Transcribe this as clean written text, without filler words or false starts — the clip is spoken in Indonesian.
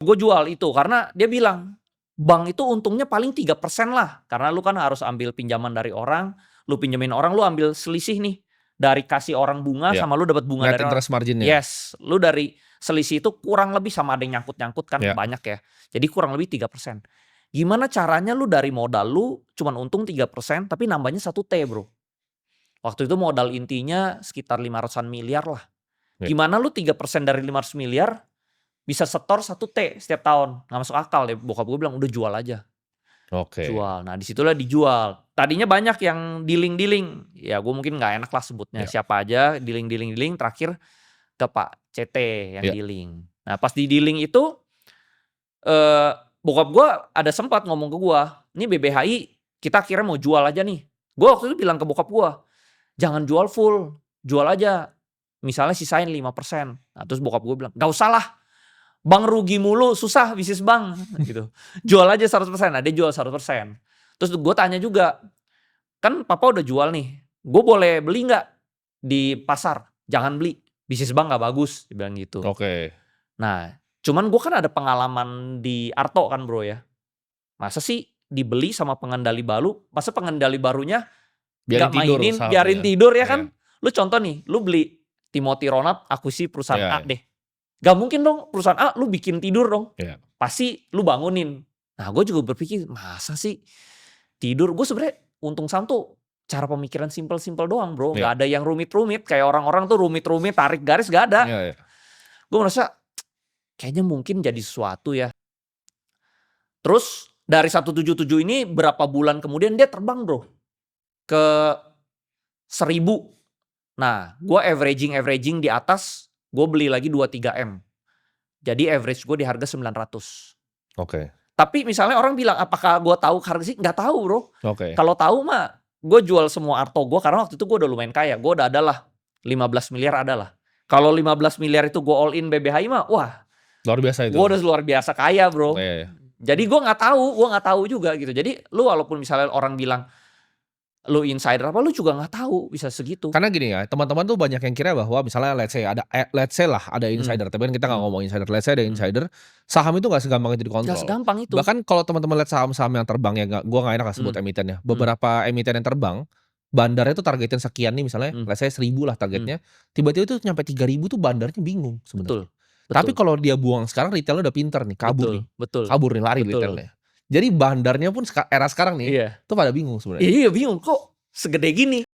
Gue jual itu karena dia bilang, "Bank itu untungnya paling 3% lah." Karena lu kan harus ambil pinjaman dari orang, lu pinjemin orang, lu ambil selisih nih, dari kasih orang bunga Ya, sama lu dapat bunga net dari orang. interest margin-nya. Yes, lu dari selisih itu kurang lebih sama ada yang nyangkut-nyangkut kan Ya. banyak ya. Jadi kurang lebih 3%. Gimana caranya lu dari modal lu cuman untung 3% tapi nambahnya 1 T, Bro. Waktu itu modal intinya sekitar 500-an miliar lah. Ya. Gimana lu 3% dari 500 miliar bisa setor 1 T setiap tahun? Nggak masuk akal ya. Bokap gue bilang, "Udah jual aja." Oke. Jual. Nah, disitulah dijual. Tadinya banyak yang dealing-dealing. Ya gue mungkin nggak enak lah sebutnya Ya. siapa aja, dealing, terakhir ke Pak CT yang Ya. dealing. Nah, pas di dealing itu, bokap gue ada sempat ngomong ke gue, "Ini BBHI kita akhirnya mau jual aja nih." Gue waktu itu bilang ke bokap gue, "Jangan jual full, jual aja. Misalnya sisain 5%." Nah, terus bokap gue bilang, "Nggak usah lah. Bang rugi mulu, susah bisnis Bang." Gitu. "Jual aja 100%." Nah, dia jual 100%. Terus gue tanya juga, "Kan papa udah jual nih, gue boleh beli nggak di pasar?" "Jangan beli, bisnis Bang nggak bagus." Dia bilang gitu. Oke. Nah, cuman gue kan ada pengalaman di Arto kan, Bro, ya. Masa sih dibeli sama pengendali baru, masa pengendali barunya Biarin nggak tidur mainin, sahamnya. biarin tidur ya Iya. kan. Lu contoh nih, lu beli Timothy Ronald akuisisi perusahaan Iya, A iya. deh. Gak mungkin dong perusahaan A lu bikin tidur dong. Iya. Pasti lu bangunin. Nah, gue juga berpikir, masa sih tidur? Gue sebenarnya untung saham tuh cara pemikiran simpel-simpel doang, Bro. Iya. Gak ada yang rumit-rumit kayak orang-orang tuh rumit-rumit tarik garis, gak ada. Iya, iya. Gue merasa kayaknya mungkin jadi sesuatu ya. Terus dari 177 ini berapa bulan kemudian dia terbang, Bro, ke 1000. Nah, gue averaging di atas, gue beli lagi 2-3 M. Jadi average gue di harga 900. Oke. Tapi misalnya orang bilang, apakah gue tahu harga sih? Nggak tahu, Bro. Oke. Kalau tahu mah, gue jual semua Arto gue karena waktu itu gue udah lumayan kaya. Gue udah adalah 15 miliar adalah. Kalau 15 miliar itu gue all in BBHI mah, wah, Luar biasa itu. gue udah luar biasa kaya, Bro. Iya, iya. Jadi gue nggak tahu juga gitu. Jadi lu walaupun misalnya orang bilang lu insider apa, lu juga nggak tahu bisa segitu. Karena gini ya, teman-teman tuh banyak yang kira bahwa misalnya let's say lah ada insider, tapi kan kita nggak ngomong insider. Let's say ada insider, saham itu nggak segampang itu Nggak dikontrol. segampang itu. Bahkan kalau teman-teman lihat saham-saham yang terbang ya, gua nggak enak lah sebut emitennya. Beberapa emiten yang terbang, bandarnya tuh targetin sekian nih misalnya, let's say 1000 lah targetnya. Tiba-tiba itu nyampe 3000 tuh bandarnya bingung sebenarnya. Betul. Tapi kalau dia buang sekarang, retailnya udah pinter nih, kabur nih. Betul. Kabur nih, lari Betul. retailnya. Jadi bandarnya pun era sekarang nih, Iya. tuh pada bingung sebenarnya. Iya, bingung kok segede gini.